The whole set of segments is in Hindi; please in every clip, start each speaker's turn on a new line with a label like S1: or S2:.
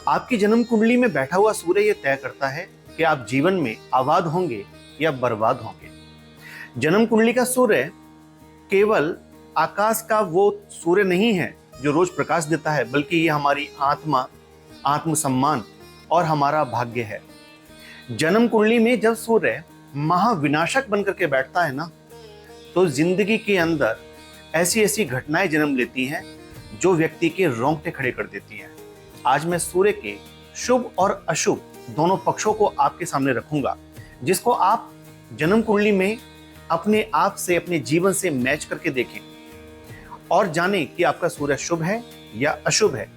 S1: आपकी जन्म कुंडली में बैठा हुआ सूर्य यह तय करता है कि आप जीवन में आबाद होंगे या बर्बाद होंगे। जन्म कुंडली का सूर्य केवल आकाश का वो सूर्य नहीं है जो रोज प्रकाश देता है, बल्कि ये हमारी आत्मा, आत्मसम्मान और हमारा भाग्य है। जन्म कुंडली में जब सूर्य महाविनाशक बनकर के बैठता है ना, तो जिंदगी के अंदर ऐसी ऐसी घटनाएं जन्म लेती हैं जो व्यक्ति के रोंगटे खड़े कर देती हैं। आज मैं सूर्य के शुभ और अशुभ दोनों पक्षों को आपके सामने रखूंगा, जिसको आप जन्म कुंडली में अपने आप से, अपने जीवन से मैच करके देखें और जानें कि आपका सूर्य शुभ है या अशुभ है।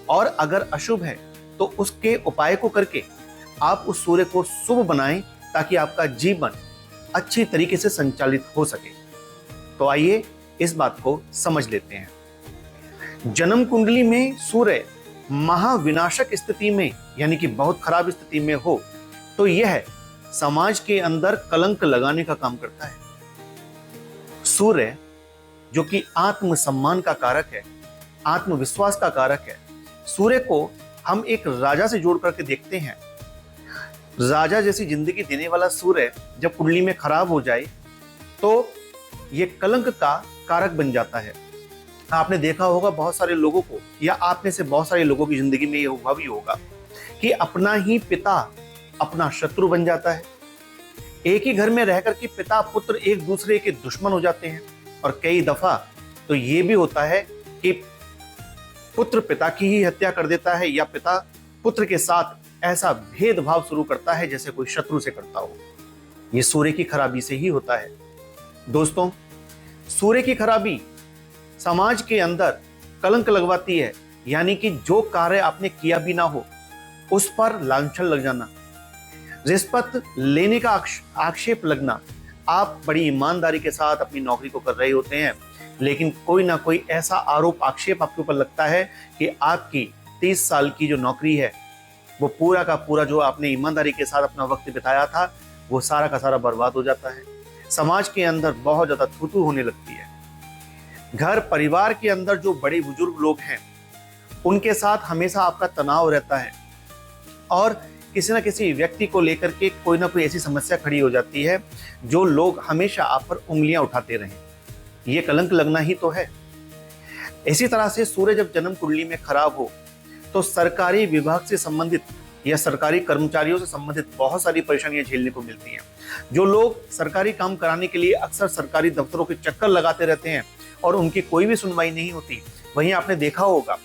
S1: और अगर अशुभ है तो उसके उपाय को करके आप उस सूर्य को शुभ बनाएं, ताकि आपका जीवन अच्छी तरीके से संचालित हो सके। तो आइए इस बात को समझ लेते हैं। जन्म कुंडली में सूर्य महाविनाशक स्थिति में, यानी कि बहुत खराब स्थिति में हो, तो यह समाज के अंदर कलंक लगाने का काम करता है। सूर्य जो कि आत्मसम्मान का कारक है, आत्मविश्वास का कारक है, सूर्य को हम एक राजा से जोड़ करके देखते हैं। राजा जैसी जिंदगी देने वाला सूर्य जब कुंडली में खराब हो जाए तो ये कलंक का कारक बन जाता है। आपने देखा होगा बहुत सारे लोगों को, या आप में से बहुत सारे लोगों की जिंदगी में ये हुआ भी होगा कि अपना ही पिता अपना शत्रु बन जाता है। एक ही घर में रहकर के पिता पुत्र एक दूसरे के दुश्मन हो जाते हैं। और कई दफा तो ये भी होता है कि पुत्र पिता की ही हत्या कर देता है, या पिता पुत्र के साथ ऐसा भेदभाव शुरू करता है जैसे कोई शत्रु से करता हो। ये सूर्य की खराबी से ही होता है। दोस्तों, सूर्य की खराबी समाज के अंदर कलंक लगवाती है, यानी कि जो कार्य आपने किया भी ना हो उस पर लांछन लग जाना, रिश्वत लेने का आक्षेप लगना। आप बड़ी ईमानदारी के साथ अपनी नौकरी को कर रहे होते हैं, लेकिन कोई ना कोई ऐसा आरोप आक्षेप आपके ऊपर लगता है कि आपकी 30 साल की जो नौकरी है, वो पूरा का पूरा जो आपने ईमानदारी के साथ अपना वक्त बिताया था, वो सारा का सारा बर्बाद हो जाता है। समाज के अंदर बहुत ज्यादा थू-थू होने लगती है। घर परिवार के अंदर जो बड़े बुजुर्ग लोग हैं, उनके साथ हमेशा आपका तनाव रहता है, और किसी न किसी व्यक्ति को लेकर के कोई ना कोई ऐसी समस्या खड़ी हो जाती है जो लोग हमेशा आप पर उंगलियां उठाते रहें। ये कलंक लगना ही तो है। इसी तरह से सूर्य जब जन्म कुंडली में खराब हो तो सरकारी विभाग से संबंधित या सरकारी कर्मचारियों से संबंधित बहुत सारी परेशानियां झेलने को मिलती हैं। जो लोग सरकारी काम कराने के लिए अक्सर सरकारी दफ्तरों के चक्कर लगाते रहते हैं और उनकी कोई भी सुनवाई नहीं होती। वहीं आपने देखा होगा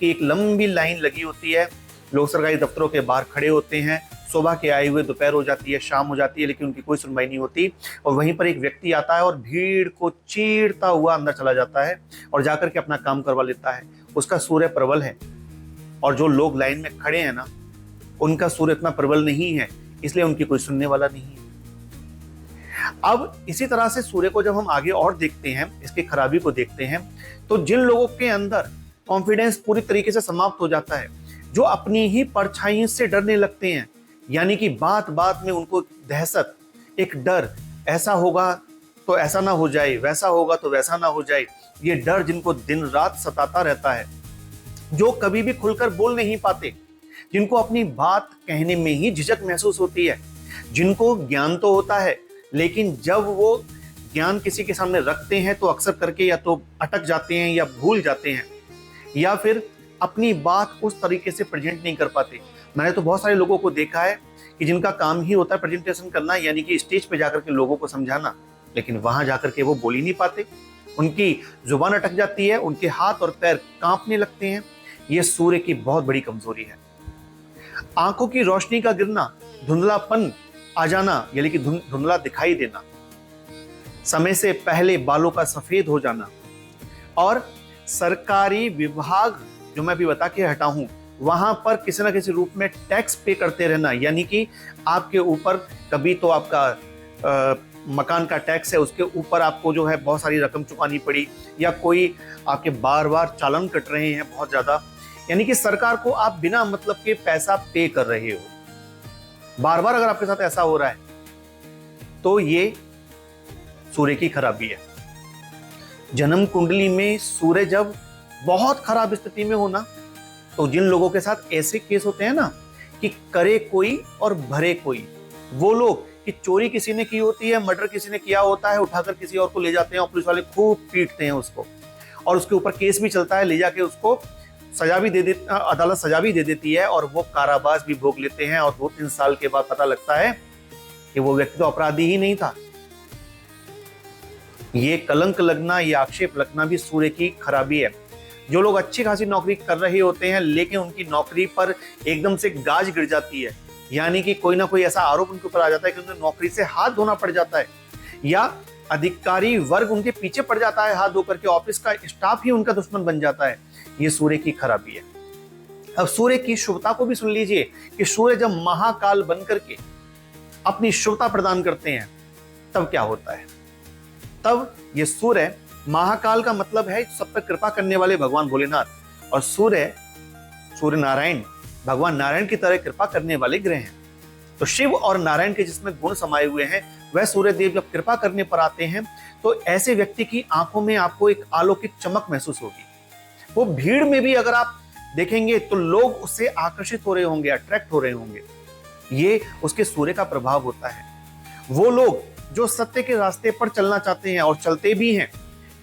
S1: कि एक लंबी लाइन लगी होती है, लोग सरकारी दफ्तरों के बाहर खड़े होते हैं, सुबह के आए हुए दोपहर हो जाती है, शाम हो जाती है, लेकिन उनकी कोई सुनवाई नहीं होती। और वहीं पर एक व्यक्ति आता है और भीड़ को चीरता हुआ अंदर चला जाता है और जाकर के अपना काम करवा लेता है। उसका सूर्य प्रबल है, और जो लोग लाइन में खड़े हैं ना, उनका सूर्य इतना प्रबल नहीं है, इसलिए उनकी कोई सुनने वाला नहीं है। अब इसी तरह से सूर्य को जब हम आगे और देखते हैं, इसकी खराबी को देखते हैं, तो जिन लोगों के अंदर कॉन्फिडेंस पूरी तरीके से समाप्त हो जाता है, जो अपनी ही परछाई से डरने लगते हैं, यानी कि बात बात में उनको दहशत, एक डर, ऐसा होगा तो ऐसा ना हो जाए, वैसा होगा तो वैसा ना हो जाए, ये डर जिनको दिन रात सताता रहता है, जो कभी भी खुलकर बोल नहीं पाते, जिनको अपनी बात कहने में ही झिझक महसूस होती है, जिनको ज्ञान तो होता है लेकिन जब वो ज्ञान किसी के सामने रखते हैं तो अक्सर करके या तो अटक जाते हैं या भूल जाते हैं, या फिर अपनी बात उस तरीके से प्रेजेंट नहीं कर पाते। मैंने तो बहुत सारे लोगों को देखा है कि जिनका काम ही होता है प्रेजेंटेशन करना, यानी कि स्टेज पे जाकर के लोगों को समझाना, लेकिन वहां जाकर के वो बोल ही नहीं पाते, उनकी जुबान अटक जाती है, उनके हाथ और पैर कांपने लगते हैं। ये सूर्य की बहुत बड़ी कमजोरी है। आंखों की रोशनी का गिरना, धुंधलापन आ जाना, यानी कि धुंधला दिखाई देना, समय से पहले बालों का सफेद हो जाना, और सरकारी विभाग जो मैं अभी बता के हटा हूं, वहां पर किसी न किसी रूप में टैक्स पे करते रहना, यानी कि आपके ऊपर कभी तो आपका मकान का टैक्स है, उसके ऊपर आपको जो है बहुत सारी रकम चुकानी पड़ी, या कोई आपके बार बार चालान कट रहे हैं बहुत ज्यादा, यानी कि सरकार को आप बिना मतलब के पैसा पे कर रहे हो। बार बार अगर आपके साथ ऐसा हो रहा है तो ये सूर्य की खराबी है। जन्म कुंडली में सूर्य जब बहुत खराब स्थिति में होना, तो जिन लोगों के साथ ऐसे केस होते हैं ना कि करे कोई और भरे कोई, वो लोग कि चोरी किसी ने की होती है, मर्डर किसी ने किया होता है, उठाकर किसी और को ले जाते हैं और पुलिस वाले खूब पीटते हैं उसको, और उसके ऊपर केस भी चलता है, ले जाके उसको सजा भी अदालत सजा भी दे देती है और वो कारावास भी भोग लेते हैं, और 2-3 साल के बाद पता लगता है कि वो व्यक्ति तो अपराधी ही नहीं था। ये कलंक लगना, ये आक्षेप लगना भी सूर्य की खराबी है। जो लोग अच्छी खासी नौकरी कर रहे होते हैं लेकिन उनकी नौकरी पर एकदम से गाज गिर जाती है, यानी कि कोई ना कोई ऐसा आरोप उनके ऊपर आ जाता है कि उन्हें नौकरी से हाथ धोना पड़ जाता है, या अधिकारी वर्ग उनके पीछे पड़ जाता है हाथ धोकर के, ऑफिस का स्टाफ ही उनका दुश्मन बन जाता है। ये सूर्य की खराबी है। अब सूर्य की शुभता को भी सुन लीजिए कि सूर्य जब महाकाल बनकर के अपनी शुभता प्रदान करते हैं तब क्या होता है। तब ये सूर्य, महाकाल का मतलब है सब पर कृपा करने वाले भगवान भोलेनाथ, और सूर्य नारायण भगवान नारायण की तरह कृपा करने वाले ग्रह हैं। तो शिव और नारायण के जिसमें गुण समाये हुए हैं, वह सूर्य देव जब कृपा करने पर आते हैं तो ऐसे व्यक्ति की आंखों में आपको एक अलौकिक चमक महसूस होगी। वो भीड़ में भी अगर आप देखेंगे तो लोग उससे आकर्षित हो रहे होंगे, अट्रैक्ट हो रहे होंगे। ये उसके सूर्य का प्रभाव होता है। वो लोग जो सत्य के रास्ते पर चलना चाहते हैं और चलते भी हैं,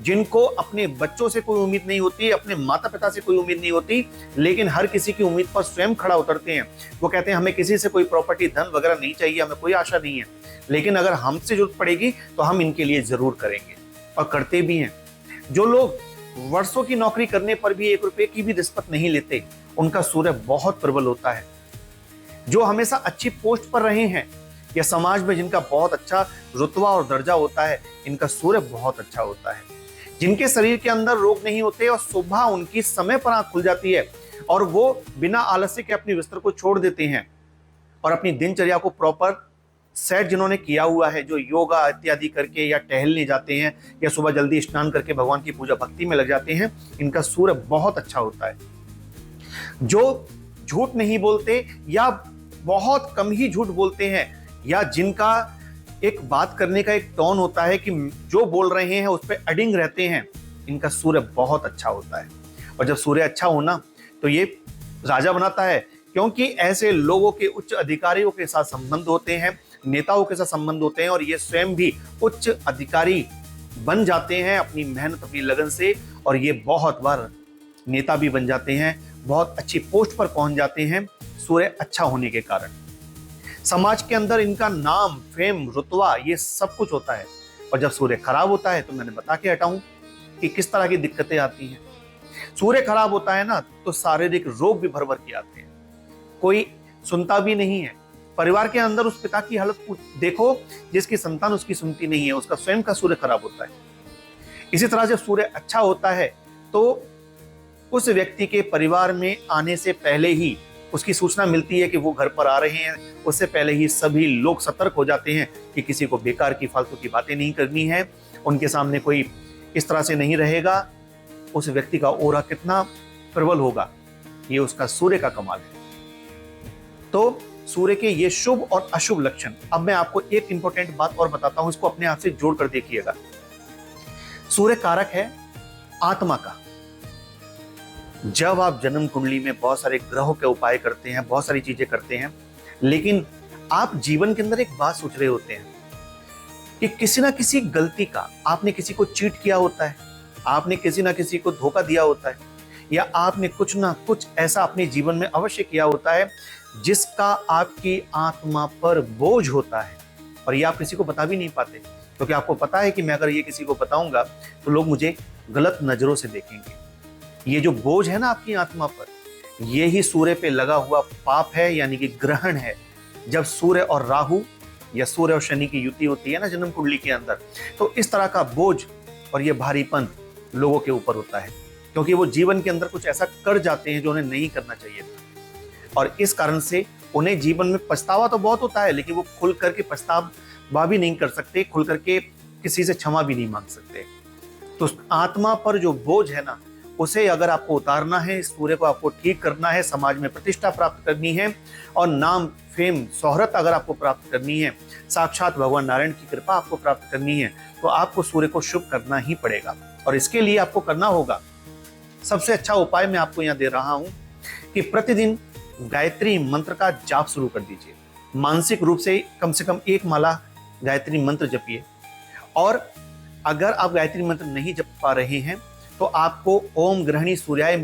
S1: जिनको अपने बच्चों से कोई उम्मीद नहीं होती, अपने माता पिता से कोई उम्मीद नहीं होती, लेकिन हर किसी की उम्मीद पर स्वयं खड़ा उतरते हैं। वो कहते हैं हमें किसी से कोई प्रॉपर्टी, धन वगैरह नहीं चाहिए, हमें कोई आशा नहीं है, लेकिन अगर हमसे जरूरत पड़ेगी तो हम इनके लिए जरूर करेंगे, और करते भी हैं। जो लोग वर्षों की नौकरी करने पर भी 1 रुपए की भी रिश्वत नहीं लेते, उनका सूर्य बहुत प्रबल होता है। जो हमेशा अच्छी पोस्ट पर रहे हैं या समाज में जिनका बहुत अच्छा रुतबा और दर्जा होता है, इनका सूर्य बहुत अच्छा होता है। जिनके शरीर के अंदर रोग नहीं होते और सुबह उनकी समय पर आंख खुल जाती है और वो बिना आलस्य के अपने बिस्तर को छोड़ देते हैं और अपनी दिनचर्या को प्रॉपर सेट जिन्होंने किया हुआ है, जो योगा इत्यादि करके या टहलने जाते हैं या सुबह जल्दी स्नान करके भगवान की पूजा भक्ति में लग जाते हैं, इनका सूर्य बहुत अच्छा होता है। जो झूठ नहीं बोलते या बहुत कम ही झूठ बोलते हैं, या जिनका एक बात करने का एक टोन होता है कि जो बोल रहे हैं उस पर अडिंग रहते हैं, इनका सूर्य बहुत अच्छा होता है। और जब सूर्य अच्छा होना तो ये राजा बनाता है, क्योंकि ऐसे लोगों के उच्च अधिकारियों के साथ संबंध होते हैं, नेताओं के साथ संबंध होते हैं, और ये स्वयं भी उच्च अधिकारी बन जाते हैं अपनी मेहनत, अपनी लगन से, और ये बहुत बार नेता भी बन जाते हैं, बहुत अच्छी पोस्ट पर पहुंच जाते हैं सूर्य अच्छा होने के कारण। समाज के अंदर इनका नाम, फेम, रुतबा, ये सब कुछ होता है। और जब सूर्य खराब होता है तो मैंने बता के हटाऊं कि किस तरह की दिक्कतें आती हैं। सूर्य खराब होता है ना तो शारीरिक रोग भी भर भर के आते हैं, कोई सुनता भी नहीं है। परिवार के अंदर उस पिता की हालत देखो जिसकी संतान उसकी सुनती नहीं है, उसका स्वयं का सूर्य खराब होता है। इसी तरह जब सूर्य अच्छा होता है तो उस व्यक्ति के परिवार में आने से पहले ही उसकी सूचना मिलती है कि वो घर पर आ रहे हैं, उससे पहले ही सभी लोग सतर्क हो जाते हैं कि किसी को बेकार की फालतू की बातें नहीं करनी है, उनके सामने कोई इस तरह से नहीं रहेगा। उस व्यक्ति का ओरा कितना प्रबल होगा, ये उसका सूर्य का कमाल है। तो सूर्य के ये शुभ और अशुभ लक्षण। अब मैं आपको एक इंपॉर्टेंट बात और बताता हूं, इसको अपने आप से जोड़ कर देखिएगा। सूर्य कारक है आत्मा का। जब आप जन्म कुंडली में बहुत सारे ग्रहों के उपाय करते हैं, बहुत सारी चीजें करते हैं, लेकिन आप जीवन के अंदर एक बात सोच रहे होते हैं कि किसी ना किसी गलती का आपने किसी को चीट किया होता है, आपने किसी ना किसी को धोखा दिया होता है, या आपने कुछ ना कुछ ऐसा अपने जीवन में अवश्य किया होता है जिसका आपकी आत्मा पर बोझ होता है, और ये आप किसी को बता भी नहीं पाते, क्योंकि आपको पता है कि मैं अगर ये किसी को बताऊंगा तो लोग मुझे गलत नजरों से देखेंगे। ये जो बोझ है ना आपकी आत्मा पर, ये ही सूर्य पे लगा हुआ पाप है, यानी कि ग्रहण है। जब सूर्य और राहु या सूर्य और शनि की युति होती है ना जन्म कुंडली के अंदर, तो इस तरह का बोझ और ये भारीपन लोगों के ऊपर होता है, क्योंकि वो जीवन के अंदर कुछ ऐसा कर जाते हैं जो उन्हें नहीं करना चाहिए था, और इस कारण से उन्हें जीवन में पछतावा तो बहुत होता है, लेकिन वो खुल करके पछतावा भी नहीं कर सकते, खुल करके किसी से क्षमा भी नहीं मांग सकते। तो आत्मा पर जो बोझ है ना, उसे अगर आपको उतारना है, सूर्य को आपको ठीक करना है, समाज में प्रतिष्ठा प्राप्त करनी है, और नाम, फेम, शोहरत अगर आपको प्राप्त करनी है, साक्षात भगवान नारायण की कृपा आपको प्राप्त करनी है, तो आपको सूर्य को शुभ करना ही पड़ेगा। और इसके लिए आपको करना होगा, सबसे अच्छा उपाय मैं आपको यहाँ दे रहा हूँ कि प्रतिदिन गायत्री मंत्र का जाप शुरू कर दीजिए। मानसिक रूप से कम 1 माला गायत्री मंत्र जपिए। और अगर आप गायत्री मंत्र नहीं जप पा रहे हैं तो आपको ओम ग्रहणी सूर्याय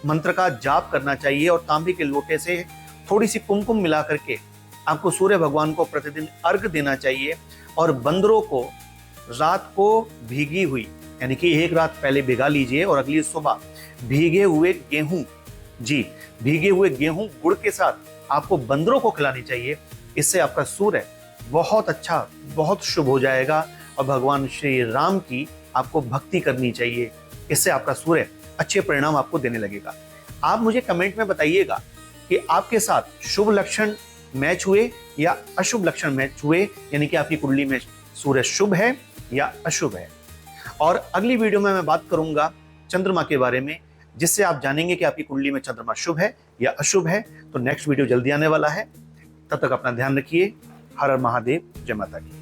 S1: मंत्र का जाप करना चाहिए और तांबे के लोटे से थोड़ी सी कुमकुम मिला करके आपको सूर्य भगवान को प्रतिदिन अर्घ देना चाहिए। और बंदरों को रात को भीगी हुई, यानी कि एक रात पहले भिगा लीजिए और अगली सुबह भीगे हुए गेहूं गुड़ के साथ आपको बंदरों को खिलानी चाहिए। इससे आपका सूर्य बहुत अच्छा, बहुत शुभ हो जाएगा और भगवान श्री राम की आपको भक्ति करनी चाहिए। इससे आपका सूर्य अच्छे परिणाम आपको देने लगेगा। आप मुझे कमेंट में बताइएगा कि आपके साथ शुभ लक्षण मैच हुए या अशुभ लक्षण मैच हुए, यानी कि आपकी कुंडली में सूर्य शुभ है या अशुभ है। और अगली वीडियो में मैं बात करूंगा चंद्रमा के बारे में, जिससे आप जानेंगे कि आपकी कुंडली में चंद्रमा शुभ है या अशुभ है। तो नेक्स्ट वीडियो जल्दी आने वाला है। तब तक अपना ध्यान रखिए। हर हर महादेव, जय माता दी।